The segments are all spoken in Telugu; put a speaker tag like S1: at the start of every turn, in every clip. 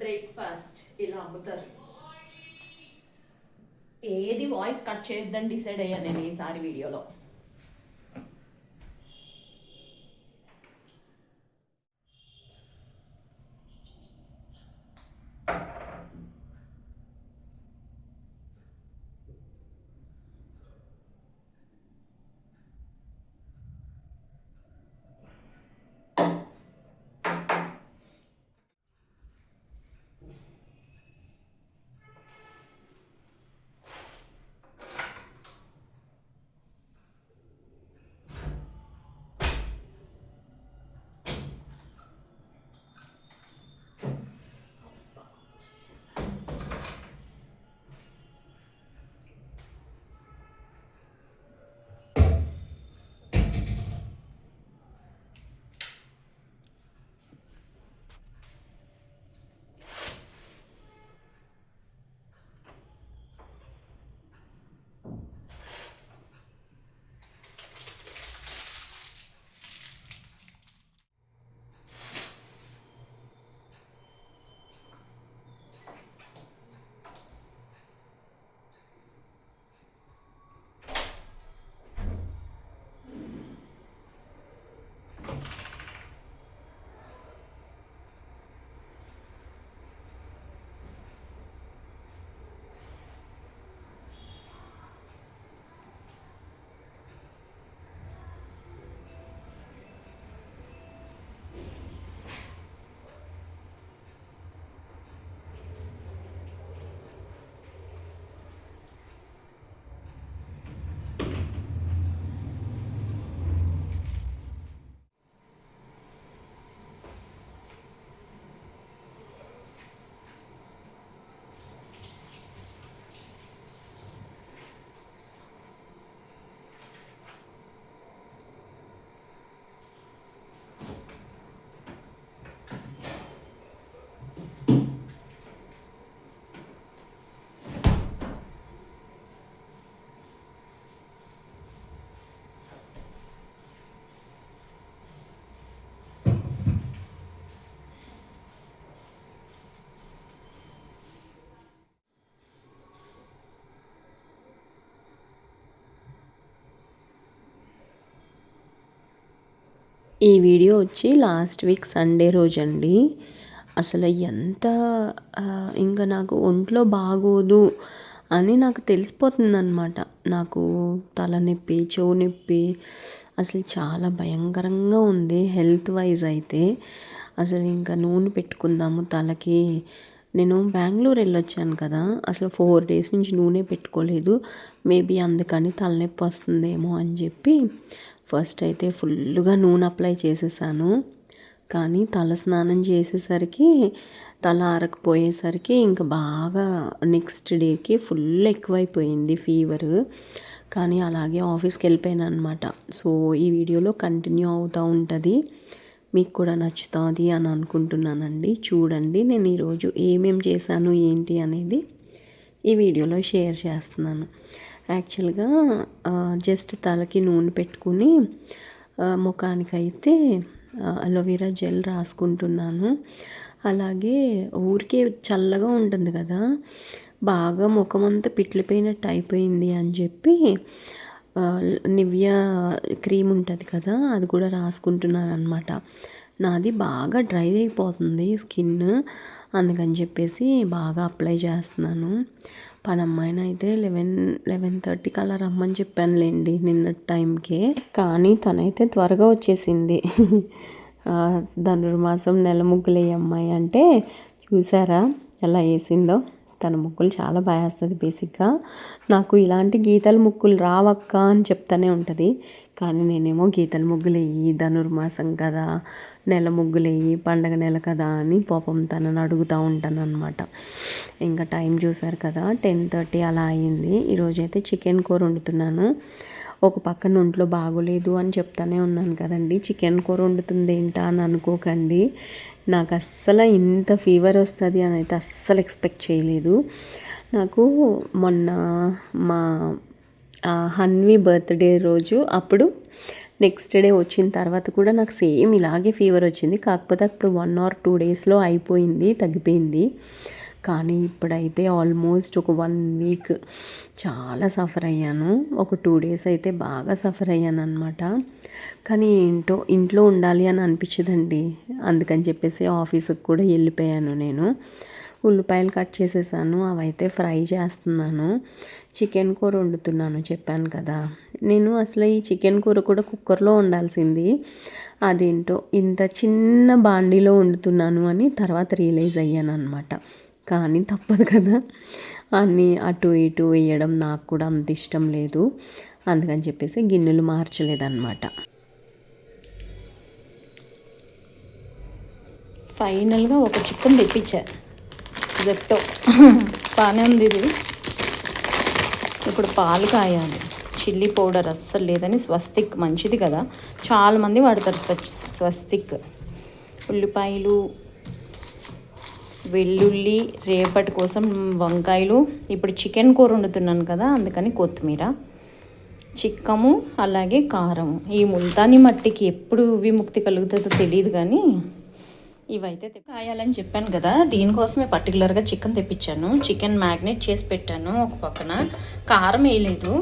S1: బ్రేక్ఫాస్ట్ ఇలా అమ్ముతారు. ఏది వాయిస్ కట్ చేయొద్దని డిసైడ్ అయ్యా నేను ఈసారి వీడియోలో. ఈ వీడియో వచ్చి లాస్ట్ వీక్ సండే రోజండి. అసలు ఎంత ఇంకా నాకు ఒంట్లో బాగోదు అని నాకు తెలిసిపోతుందన్నమాట. నాకు తలనొప్పి, చెవు నొప్పి అసలు చాలా భయంకరంగా ఉంది హెల్త్ వైజ్ అయితే. అసలు ఇంకా నూనె పెట్టుకుందాము తలకి. నేను బెంగళూరు వెళ్ళొచ్చాను కదా, అసలు 4 days నుంచి నూనె పెట్టుకోలేదు. మేబీ అందుకని తలనొప్పి వస్తుందేమో అని చెప్పి ఫస్ట్ అయితే ఫుల్గా నూనె అప్లై చేసేసాను. కానీ తల స్నానం చేసేసరికి తల ఆరకపోయేసరికి ఇంకా బాగా నెక్స్ట్ డేకి ఫుల్ ఎక్కువైపోయింది ఫీవర్. కానీ అలాగే ఆఫీస్కి వెళ్ళిపోయాను అనమాట. సో ఈ వీడియోలో కంటిన్యూ అవుతూ ఉంటుంది, మీకు కూడా నచ్చుతుంది అని అనుకుంటున్నానండి. చూడండి నేను ఈరోజు ఏమేం చేశాను ఏంటి అనేది ఈ వీడియోలో షేర్ చేస్తున్నాను. యాక్చువల్గా జస్ట్ తలకి నూనె పెట్టుకుని ముఖానికైతే అలోవెరా జెల్ రాసుకుంటున్నాను. అలాగే ఊరికే చల్లగా ఉంటుంది కదా, బాగా ముఖం అంతా పిట్లిపోయినట్టు అయిపోయింది అని చెప్పి నివియా క్రీమ్ ఉంటుంది కదా, అది కూడా రాసుకుంటున్నాను అనమాట. నాది బాగా డ్రై అయిపోతుంది స్కిన్, అందుకని చెప్పేసి బాగా అప్లై చేస్తున్నాను. పనమ్మాయిని అయితే 11:30కి అలా రమ్మని చెప్పానులేండి నిన్న టైంకే. కానీ తనైతే త్వరగా వచ్చేసింది. ధనుర్మాసం నెల ముగ్గులు వేయ అమ్మాయి అంటే చూసారా ఎలా వేసిందో. తన ముగ్గులు చాలా బాగా వేస్తుంది. బేసిక్గా నాకు ఇలాంటి గీతల ముగ్గులు రావక్క అని చెప్తానే ఉంటుంది. కానీ నేనేమో గీతల ముగ్గులు వేయి, ధనుర్మాసం కదా, నెల ముగ్గులు వేయి, పండగ నెల కదా అని పాపం తనని అడుగుతూ ఉంటాను అనమాట. ఇంకా టైం చూసారు కదా 10:30 అలా అయింది. ఈరోజైతే చికెన్ కూర వండుతున్నాను. ఒక పక్కన ఒంట్లో బాగోలేదు అని చెప్తానే ఉన్నాను కదండి, చికెన్ కూర వండుతుంది ఏంటా అని అనుకోకండి. నాకు అస్సలు ఇంత ఫీవర్ వస్తుంది అని అయితే అస్సలు ఎక్స్పెక్ట్ చేయలేదు. నాకు మొన్న మా హన్వి బర్త్డే రోజు అప్పుడు నెక్స్ట్ డే వచ్చిన తర్వాత కూడా నాకు సేమ్ ఇలాగే ఫీవర్ వచ్చింది. కాకపోతే అప్పుడు 1 or 2 డేస్లో అయిపోయింది, తగ్గిపోయింది. కానీ ఇప్పుడైతే ఆల్మోస్ట్ ఒక 1 వీక్ చాలా సఫర్ అయ్యాను. ఒక 2 డేస్ అయితే బాగా సఫర్ అయ్యాను అనమాట. కానీ ఏంటో ఇంట్లో ఉండాలి అని అనిపించదండి. అందుకని చెప్పేసి ఆఫీస్కి కూడా వెళ్ళిపోయాను నేను. ఉల్లిపాయలు కట్ చేసేసాను, అవైతే ఫ్రై చేస్తున్నాను. చికెన్ కూర వండుతున్నాను చెప్పాను కదా. నేను అసలు ఈ చికెన్ కూర కూడా కుక్కర్లో వండాల్సింది. అదేంటో ఇంత చిన్న బాండీలో వండుతున్నాను అని తర్వాత రియలైజ్ అయ్యాను అనమాట. కానీ తప్పదు కదా, అన్నీ అటు ఇటు వేయడం నాకు కూడా అంత ఇష్టం లేదు. అందుకని చెప్పేసి గిన్నెలు మార్చలేదన్నమాట.
S2: ఫైనల్గా ఒక చికెన్ తెప్పించా జెప్టో. బాగానే ఉంది ఇది. ఇప్పుడు పాలు కాయాలి. చిల్లీ పౌడర్ అస్సలు లేదని స్వస్తిక్ మంచిది కదా, చాలామంది వాడతారు స్వస్తిక్. ఉల్లిపాయలు, వెల్లుల్లి, రేపటి కోసం వంకాయలు. ఇప్పుడు చికెన్ కూర వండుతున్నాను కదా, అందుకని కొత్తిమీర, చిక్కము, అలాగే కారం. ఈ ముల్తానీ మట్టికి ఎప్పుడు విముక్తి కలుగుతుందో తెలియదు, కానీ ఇవైతే కాయాలని చెప్పాను కదా, దీనికోసమే పర్టికులర్గా చికెన్ తెప్పించాను. చికెన్ మ్యాగ్నేట్ చేసి పెట్టాను ఒక పక్కన. కారం వేయలేదు.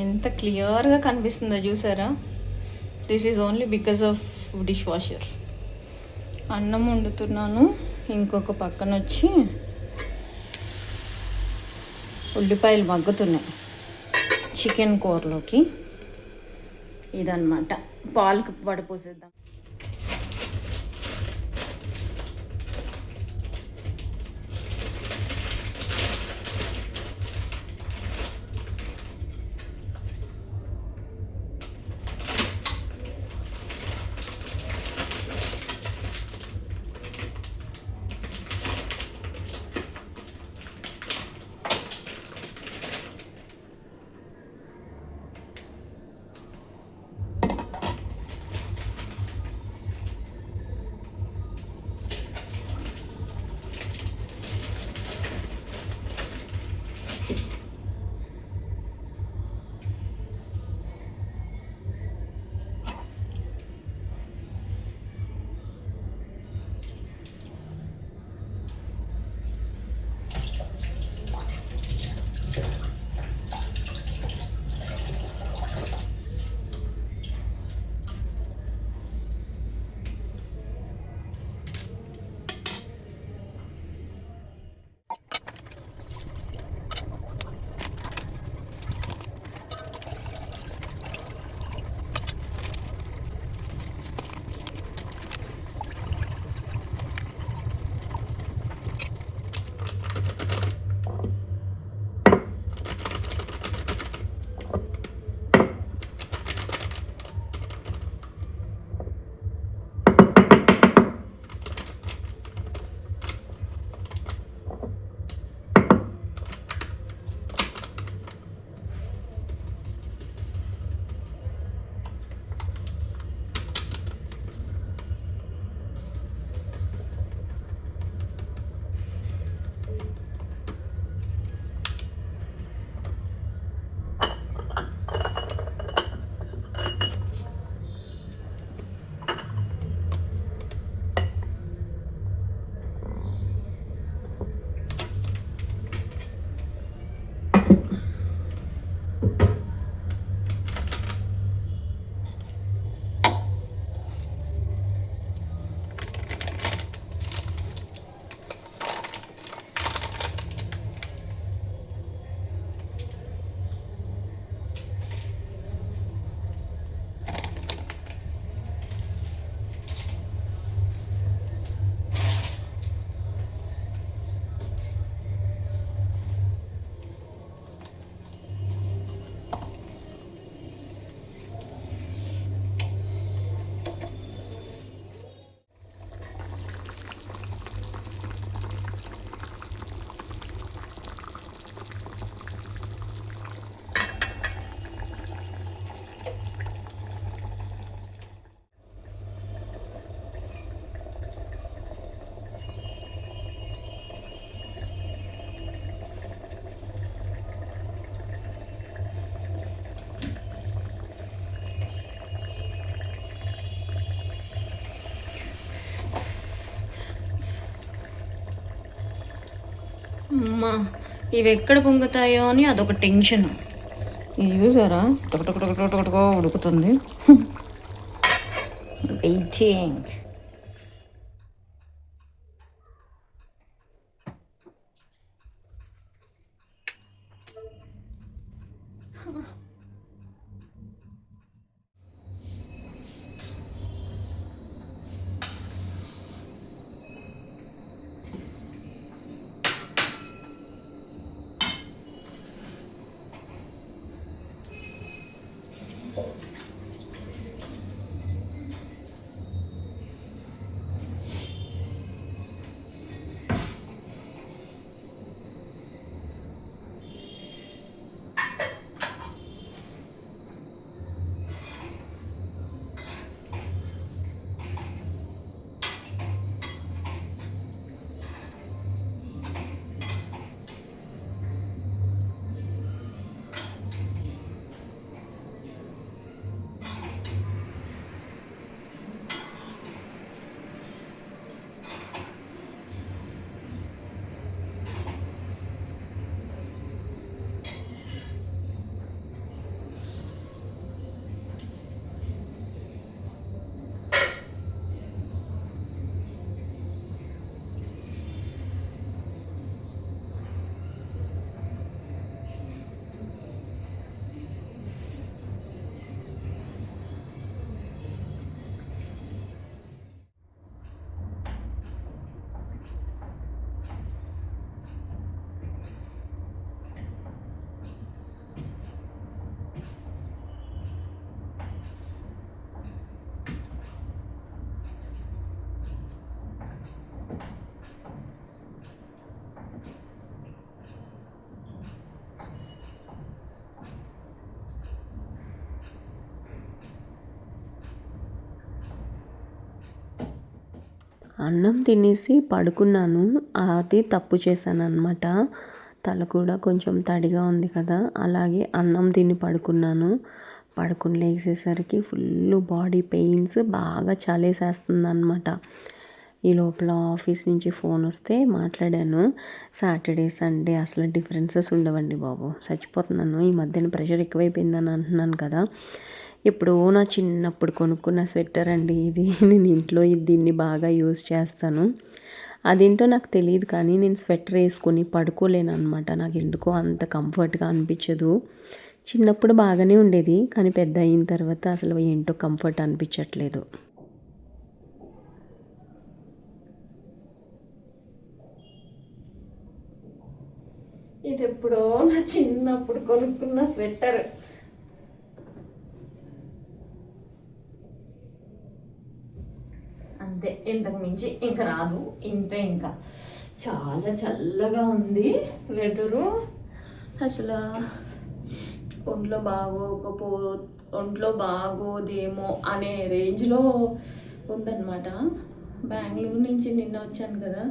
S2: ఎంత క్లియర్గా కనిపిస్తుందో చూసారా. This is only because of dish washer. అన్నం వండుతున్నాను. ఇంకొక పక్కన వచ్చి ఉల్లిపాయలు మగ్గుతున్నాయి చికెన్ కూరలోకి. ఇదన్నమాట. పాలకు పడిపోసేద్దాం. అమ్మా ఇవి ఎక్కడ పొంగుతాయో అని అదొక టెన్షన్. ఇది చూసారా టొకటొకటొకటొకటొక ఉడుకుతుంది. వెయిటింగ్.
S1: అన్నం తినేసి పడుకున్నాను. అది తప్పు చేశాననమాట. తల కూడా కొంచెం తడిగా ఉంది కదా, అలాగే అన్నం తిని పడుకున్నాను. పడుకుని లేచేసరికి ఫుల్ బాడీ పెయిన్స్, బాగా చలేసేస్తుందనమాట. ఈ లోపల ఆఫీస్ నుంచి ఫోన్ వస్తే మాట్లాడాను. సాటర్డే సండే అసలు డిఫరెన్సెస్ ఉండవండి బాబు, చచ్చిపోతున్నాను. ఈ మధ్యన ప్రెషర్ ఎక్కువైపోయిందని అంటున్నాను కదా. ఎప్పుడో నా చిన్నప్పుడు కొనుక్కున్న స్వెటర్ అండి ఇది. నేను ఇంట్లో దీన్ని బాగా యూజ్ చేస్తాను. అదేంటో నాకు తెలియదు కానీ నేను స్వెటర్ వేసుకొని పడుకోలేను అనమాట. నాకు ఎందుకో అంత కంఫర్ట్గా అనిపించదు. చిన్నప్పుడు బాగానే ఉండేది కానీ పెద్ద అయిన తర్వాత అసలు ఏంటో కంఫర్ట్ అనిపించట్లేదు.
S2: ఇది ఎప్పుడో నా చిన్నప్పుడు కొనుక్కున్న స్వెటర్. అంతే, ఇంతకు మించి ఇంకా రాదు. ఇంతే, ఇంకా చాలా చల్లగా ఉంది వెదరు. అసలు ఒంట్లో బాగోదేమో అనే రేంజ్లో ఉందన్నమాట. బెంగళూరు నుంచి నిన్న వచ్చాను కదా,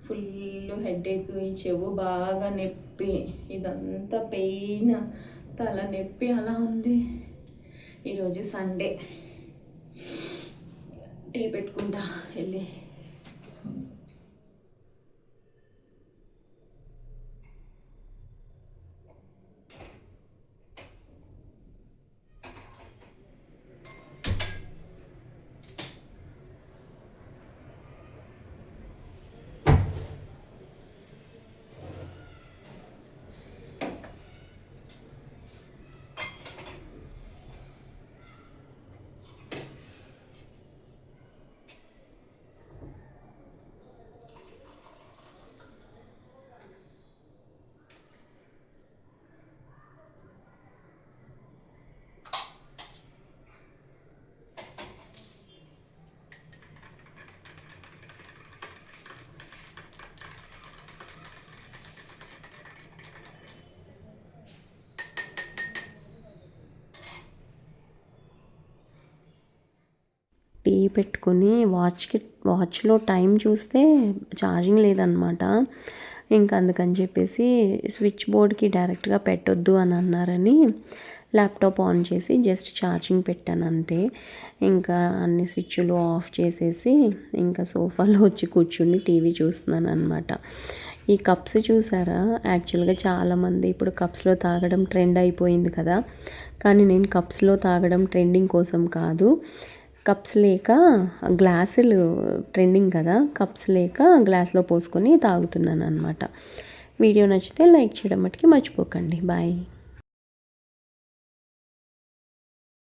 S2: ఫుల్ హెడేక్, ఈ చెవు బాగా నొప్పి, ఇదంతా పెయిన్, తల నొప్పి అలా ఉంది. ఈరోజు సండే, టీ పెట్టుకుంటా వెళ్ళి.
S1: టీ పెట్టుకొని వాచ్లో టైం చూస్తే ఛార్జింగ్ లేదనమాట. ఇంకా అందుకని చెప్పేసి స్విచ్ బోర్డ్కి డైరెక్ట్గా పెట్టొద్దు అని అన్నారని ల్యాప్టాప్ ఆన్ చేసి జస్ట్ ఛార్జింగ్ పెట్టాను అంతే. ఇంకా అన్ని స్విచ్లు ఆఫ్ చేసేసి ఇంకా సోఫాలో వచ్చి కూర్చుని టీవీ చూస్తున్నాను అనమాట. ఈ కప్స్ చూసారా, యాక్చువల్గా చాలామంది ఇప్పుడు కప్స్లో తాగడం ట్రెండ్ అయిపోయింది కదా, కానీ నేను కప్స్లో తాగడం ట్రెండింగ్ కోసం కాదు, కప్స్ లేక గ్లాసులు ట్రెండింగ్ కదా, కప్స్ లేక గ్లాస్లో పోసుకొని తాగుతున్నాను అనమాట. వీడియో నచ్చితే లైక్ చేయడం మటుకి మర్చిపోకండి. బాయ్.